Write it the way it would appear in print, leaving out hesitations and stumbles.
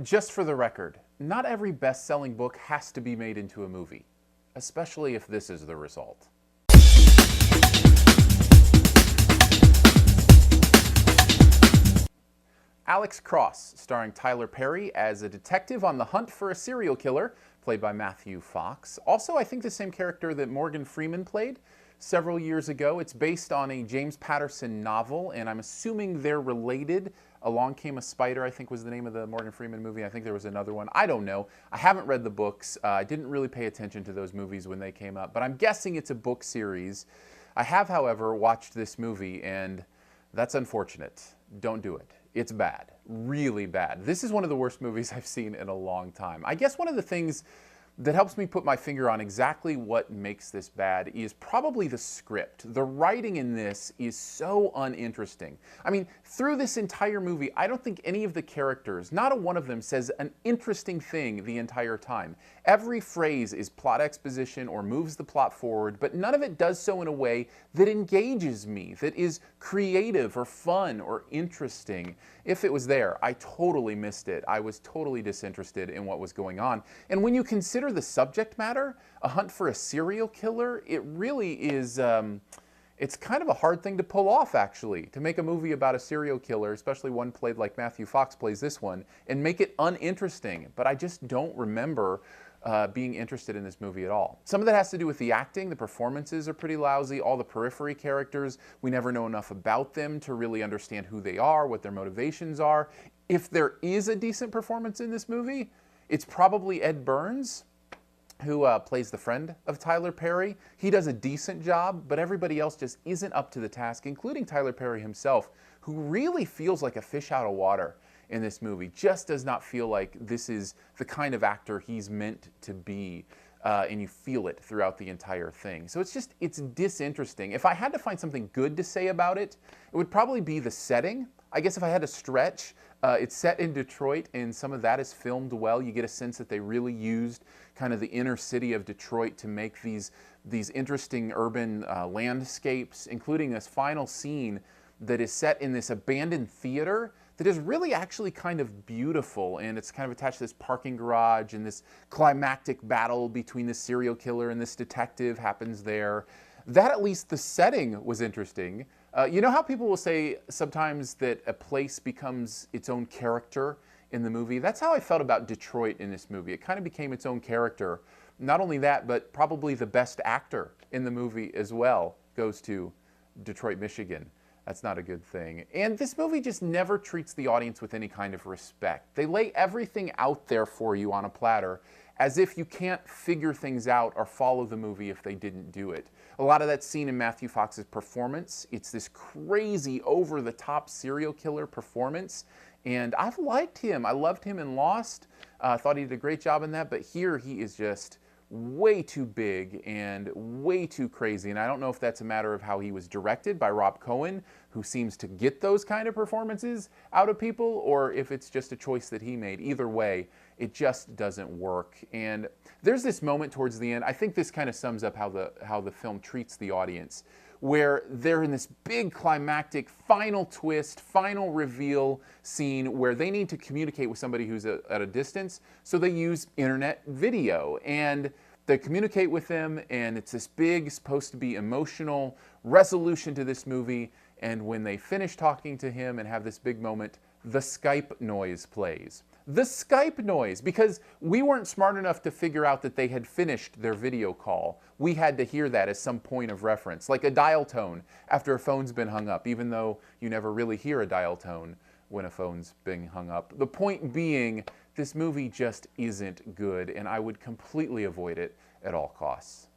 Just for the record, not every best-selling book has to be made into a movie, especially if this is the result. Alex Cross, starring Tyler Perry as a detective on the hunt for a serial killer, played by Matthew Fox. Also, I think the same character that Morgan Freeman played several years ago. It's based on a James Patterson novel, and I'm assuming they're related. Along Came a Spider, I think was the name of the Morgan Freeman movie. I think there was another one. I don't know. I haven't read the books. I didn't really pay attention to those movies when they came up, but I'm guessing it's a book series. I have, however, watched this movie, and that's unfortunate. Don't do it. It's bad. Really bad. This is one of the worst movies I've seen in a long time. I guess one of the things that helps me put my finger on exactly what makes this bad is probably the script. The writing in this is so uninteresting. I mean, through this entire movie, I don't think any of the characters, not a one of them, says an interesting thing the entire time. Every phrase is plot exposition or moves the plot forward, but none of it does so in a way that engages me, that is creative or fun or interesting. If it was there, I totally missed it. I was totally disinterested in what was going on. And when you consider the subject matter, a hunt for a serial killer, it really is, it's kind of a hard thing to pull off, actually, to make a movie about a serial killer, especially one played like Matthew Fox plays this one, and make it uninteresting. But I just don't remember being interested in this movie at all. Some of that has to do with the acting. The performances are pretty lousy. All the periphery characters, we never know enough about them to really understand who they are, what their motivations are. If there is a decent performance in this movie, it's probably Ed Burns, who plays the friend of Tyler Perry. He does a decent job, but everybody else just isn't up to the task, including Tyler Perry himself, who really feels like a fish out of water in this movie. Just does not feel like this is the kind of actor he's meant to be, and you feel it throughout the entire thing. So it's disinteresting. If I had to find something good to say about it, it would probably be the setting. I guess if I had to stretch, it's set in Detroit, and some of that is filmed well. You get a sense that they really used kind of the inner city of Detroit to make these interesting urban landscapes, including this final scene that is set in this abandoned theater that is really actually kind of beautiful, and it's kind of attached to this parking garage, and this climactic battle between this serial killer and this detective happens there. That, at least the setting was interesting. You know how people will say sometimes that a place becomes its own character in the movie? That's how I felt about Detroit in this movie. It kind of became its own character. Not only that, but probably the best actor in the movie as well goes to Detroit, Michigan. That's not a good thing. And this movie just never treats the audience with any kind of respect. They lay everything out there for you on a platter as if you can't figure things out or follow the movie if they didn't do it. A lot of that's seen in Matthew Fox's performance. It's this crazy, over-the-top serial killer performance, and I've liked him. I loved him in Lost. I thought he did a great job in that, but here he is just way too big and way too crazy. And I don't know if that's a matter of how he was directed by Rob Cohen, who seems to get those kind of performances out of people, or if it's just a choice that he made. Either way, it just doesn't work. And there's this moment towards the end, I think this kind of sums up how the film treats the audience, where they're in this big climactic final twist, final reveal scene where they need to communicate with somebody who's at a distance, so they use internet video. And they communicate with them, and it's this big, supposed to be emotional resolution to this movie. And when they finish talking to him and have this big moment, the Skype noise plays. The Skype noise, because we weren't smart enough to figure out that they had finished their video call. We had to hear that as some point of reference, like a dial tone after a phone's been hung up, even though you never really hear a dial tone when a phone's being hung up. The point being, this movie just isn't good, and I would completely avoid it at all costs.